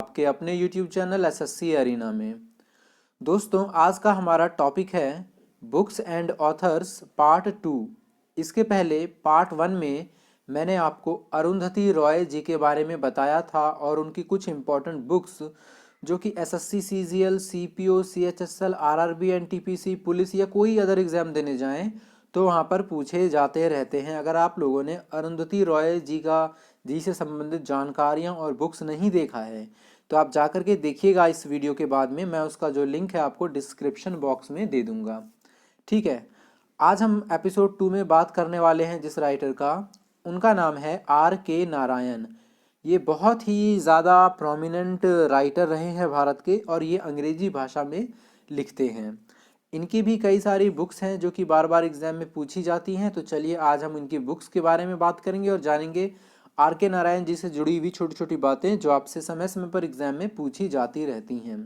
आपके अपने YouTube channel SSC arena में। दोस्तों, आज का हमारा टॉपिक है बुक्स एंड ऑथर्स पार्ट 2। इसके पहले पार्ट 1 में मैंने आपको अरुंधति रॉय जी के बारे में बताया था और उनकी कुछ इम्पोर्टेंट बुक्स जो कि SSC, CGL, CPO, CHSL, RRB, NTPC, police या कोई अदर एग्ज़ाम देने जाएं तो वहाँ पर पूछे जाते रहते हैं। अगर आप लोगों ने अरुंधति रॉय जी से संबंधित जानकारियाँ और बुक्स नहीं देखा है तो आप जा कर के देखिएगा। इस वीडियो के बाद में मैं उसका जो लिंक है आपको डिस्क्रिप्शन बॉक्स में दे दूँगा। ठीक है, आज हम एपिसोड 2 में बात करने वाले हैं जिस राइटर का, उनका नाम है आर के नारायण। ये बहुत ही ज़्यादा प्रोमिनेंट राइटर रहे हैं भारत के और ये अंग्रेजी भाषा में लिखते हैं। इनकी भी कई सारी बुक्स हैं जो कि बार बार एग्जाम में पूछी जाती हैं। तो चलिए आज हम इनकी बुक्स के बारे में बात करेंगे और जानेंगे आर के नारायण जी से जुड़ी हुई छोटी छोटी बातें जो आपसे समय समय पर एग्जाम में पूछी जाती रहती हैं।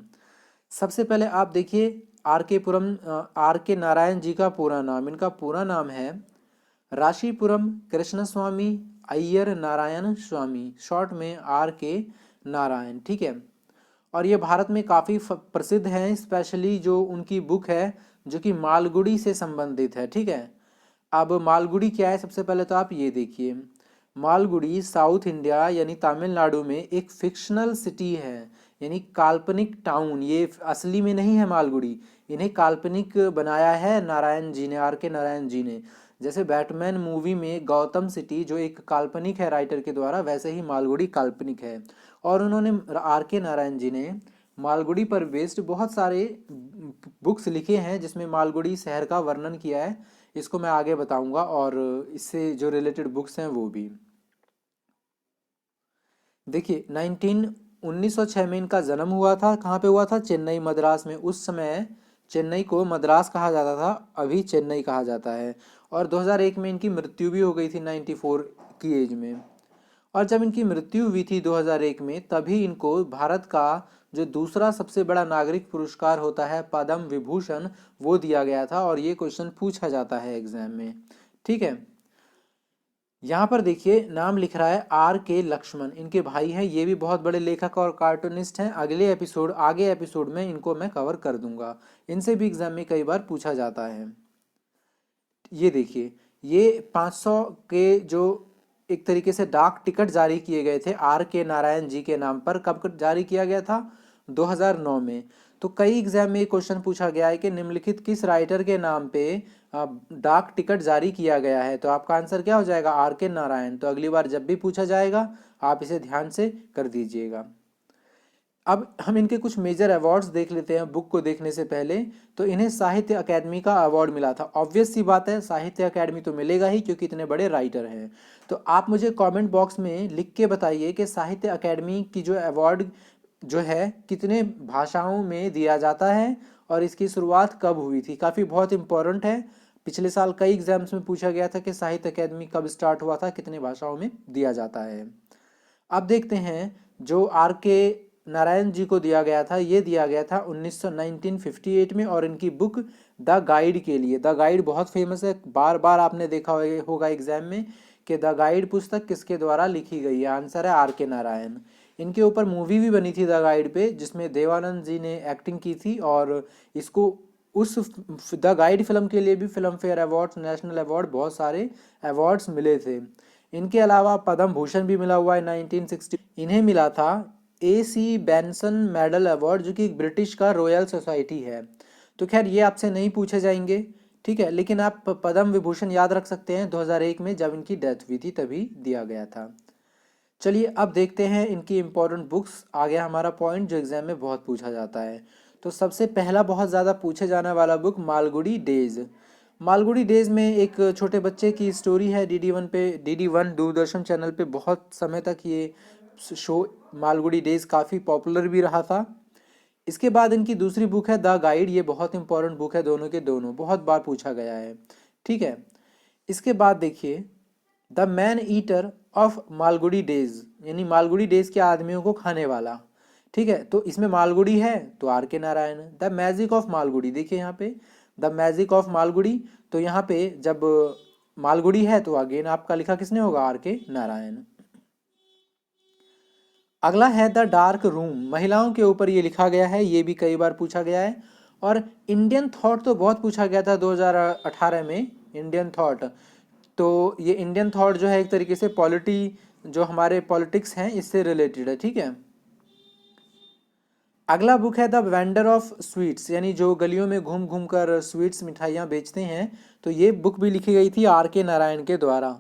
सबसे पहले आप देखिए आर के नारायण जी का पूरा नाम। इनका पूरा नाम है राशीपुरम कृष्णस्वामी अय्यर नारायण स्वामी, शॉर्ट में आर के नारायण। ठीक है, और ये भारत में काफ़ी प्रसिद्ध हैं, स्पेशली जो उनकी बुक है जो कि मालगुडी से संबंधित है। ठीक है, अब मालगुडी क्या है सबसे पहले तो आप ये देखिए। मालगुडी साउथ इंडिया यानी तमिलनाडु में एक फिक्शनल सिटी है, यानी काल्पनिक टाउन। ये असली में नहीं है मालगुडी, इन्हें काल्पनिक बनाया है नारायण जी ने, आर के नारायण जी ने। जैसे बैटमैन मूवी में गौतम सिटी जो एक काल्पनिक है राइटर के द्वारा, वैसे ही मालगुडी काल्पनिक है। और उन्होंने आर के नारायण जी ने मालगुडी पर बेस्ड बहुत सारे बुक्स लिखे हैं जिसमें मालगुडी शहर का वर्णन किया है। इसको मैं आगे बताऊंगा और इससे जो रिलेटेड बुक्स हैं वो भी देखिए। 1906 में इनका जन्म हुआ था। कहाँ पे हुआ था? चेन्नई, मद्रास में। उस समय चेन्नई को मद्रास कहा जाता था, अभी चेन्नई कहा जाता है। और 2001 में इनकी मृत्यु भी हो गई थी 94 की एज में। और जब इनकी मृत्यु हुई थी 2001 में, तभी इनको भारत का जो दूसरा सबसे बड़ा नागरिक पुरस्कार होता है पद्म विभूषण, वो दिया गया था। और ये क्वेश्चन पूछा जाता है एग्जाम में। ठीक है, यहाँ पर देखिए नाम लिख रहा है आर के लक्ष्मण, इनके भाई हैं। ये भी बहुत बड़े लेखक और कार्टूनिस्ट हैं। आगे एपिसोड में इनको मैं कवर कर दूंगा। इनसे भी एग्जाम में कई बार पूछा जाता है। ये देखिए, ये 500 के जो एक तरीके से डाक टिकट जारी किए गए थे आर के नारायण जी के नाम पर। कब जारी किया गया था? 2009 में। तो कई एग्जाम में क्वेश्चन पूछा गया है कि निम्नलिखित किस राइटर के नाम पे डाक टिकट जारी किया गया है। तो आपका आंसर क्या हो जाएगा? आर के नारायण। तो अगली बार जब भी पूछा जाएगा आप इसे ध्यान से कर दीजिएगा। अब हम इनके कुछ मेजर अवार्ड्स देख लेते हैं बुक को देखने से पहले। तो इन्हें साहित्य अकेडमी का अवार्ड मिला था। ऑब्वियस सी बात है, साहित्य अकेडमी तो मिलेगा ही क्योंकि इतने बड़े राइटर हैं। तो आप मुझे कमेंट बॉक्स में लिख के बताइए कि साहित्य अकेडमी की जो अवार्ड जो है कितने भाषाओं में दिया जाता है और इसकी शुरुआत कब हुई थी। काफ़ी बहुत इंपॉर्टेंट है। पिछले साल कई एग्जाम्स में पूछा गया था कि साहित्य अकेडमी कब स्टार्ट हुआ था, कितने भाषाओं में दिया जाता है। अब देखते हैं जो आर के नारायण जी को दिया गया था। ये दिया गया था 1958 में और इनकी बुक द गाइड के लिए। द गाइड बहुत फेमस है, बार बार आपने देखा होगा एग्जाम में कि द गाइड पुस्तक किसके द्वारा लिखी गई है। आंसर है आर के नारायण। इनके ऊपर मूवी भी बनी थी द गाइड पे, जिसमें देवानंद जी ने एक्टिंग की थी। और इसको उस द गाइड फिल्म के लिए भी film fair awards, national award, बहुत सारे अवार्ड्स मिले थे। इनके अलावा पद्म भूषण भी मिला हुआ है 1960। इन्हें मिला था AC बेंसन मेडल अवार्ड जो कि एक ब्रिटिश का रॉयल सोसाइटी है। तो खैर ये आपसे नहीं पूछे जाएंगे, ठीक है, लेकिन आप पद्म विभूषण याद रख सकते हैं 2001 में जब इनकी डेथ हुई थी तभी दिया गया था। चलिए अब देखते हैं इनकी इंपॉर्टेंट बुक्स। आ गया हमारा पॉइंट जो एग्जाम में बहुत पूछा जाता है। तो सबसे पहला बहुत ज़्यादा पूछे जाने वाला book Malgudi days. Malgudi days में एक छोटे बच्चे की स्टोरी है। DD1 दूरदर्शन चैनल पे बहुत समय तक ये शो मालगुडी डेज काफ़ी पॉपुलर भी रहा था। इसके बाद इनकी दूसरी बुक है द गाइड। ये बहुत इंपॉर्टेंट बुक है, दोनों के दोनों बहुत बार पूछा गया है। ठीक है, इसके बाद देखिए the man eater of Malgudi days, यानी मालगुडी डेज के आदमियों को खाने वाला। ठीक है, तो इसमें मालगुडी है तो आर के Narayan. The magic of Malgudi, देखिए यहाँ पे द मैजिक ऑफ मालगुडी। तो यहाँ पे जब मालगुडी है तो अगेन आपका लिखा किसने होगा? आर के नारायण। अगला है द डार्क रूम, महिलाओं के ऊपर ये लिखा गया है, ये भी कई बार पूछा गया है। और इंडियन थॉट तो बहुत पूछा गया था 2018 में, इंडियन थॉट। तो ये इंडियन थॉट जो है एक तरीके से पॉलिटी, जो हमारे पॉलिटिक्स हैं इससे रिलेटेड है, ठीक है। अगला बुक है द वेंडर ऑफ स्वीट्स, यानी जो गलियों में घूम घूम कर स्वीट्स मिठाइयाँ बेचते हैं। तो ये बुक भी लिखी गई थी आर के नारायण के द्वारा।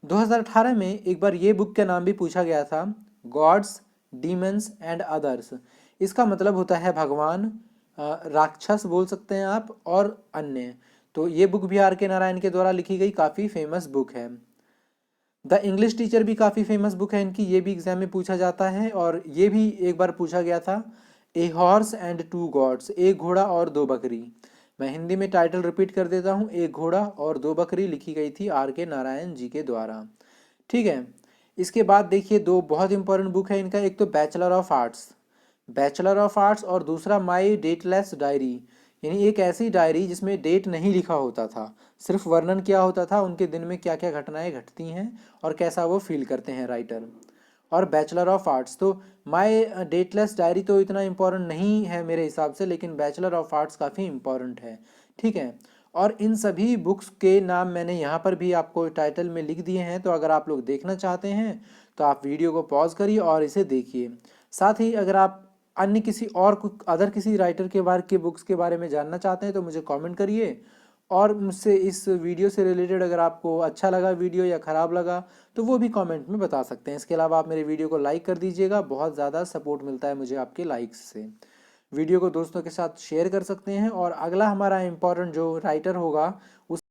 2018 में एक बार ये बुक का नाम भी पूछा गया था, गॉड्स, डीमंस एंड अदर्स। इसका मतलब होता है भगवान, राक्षस बोल सकते हैं आप, और अन्य। तो ये बुक भी आर के नारायण के द्वारा लिखी गई काफ़ी फेमस बुक है। द इंग्लिश टीचर भी काफ़ी फेमस बुक है इनकी, ये भी एग्जाम में पूछा जाता है। और ये भी एक बार पूछा गया था, a horse and to God's, एक घोड़ा और दो बकरी। मैं हिंदी में टाइटल रिपीट कर देता हूँ, एक घोड़ा और दो बकरी, लिखी गई थी आर के नारायण जी के द्वारा, ठीक है। इसके बाद देखिए दो बहुत इंपॉर्टेंट बुक है इनका, एक तो bachelor of arts, bachelor of arts, और दूसरा माई डेटलेस डायरी, यानी एक ऐसी डायरी जिसमें डेट नहीं लिखा होता था, सिर्फ वर्णन किया होता था उनके दिन में क्या क्या घटनाएं घटती हैं और कैसा वो फील करते हैं राइटर। और बैचलर ऑफ आर्ट्स, तो माई डेटलेस डायरी तो इतना इम्पोर्टेंट नहीं है मेरे हिसाब से, लेकिन बैचलर ऑफ आर्ट्स काफ़ी इम्पोर्टेंट है, ठीक है। और इन सभी बुक्स के नाम मैंने यहाँ पर भी आपको टाइटल में लिख दिए हैं, तो अगर आप लोग देखना चाहते हैं तो आप वीडियो को पॉज करिए और इसे देखिए। साथ ही अगर आप अन्य किसी और अदर किसी राइटर के बारे के बुक्स के बारे में जानना चाहते हैं तो मुझे कमेंट करिए। और मुझसे इस वीडियो से रिलेटेड अगर आपको अच्छा लगा वीडियो या ख़राब लगा तो वो भी कमेंट में बता सकते हैं। इसके अलावा आप मेरे वीडियो को लाइक कर दीजिएगा, बहुत ज़्यादा सपोर्ट मिलता है मुझे आपके लाइक्स से। वीडियो को दोस्तों के साथ शेयर कर सकते हैं। और अगला हमारा इम्पोर्टेंट जो राइटर होगा उस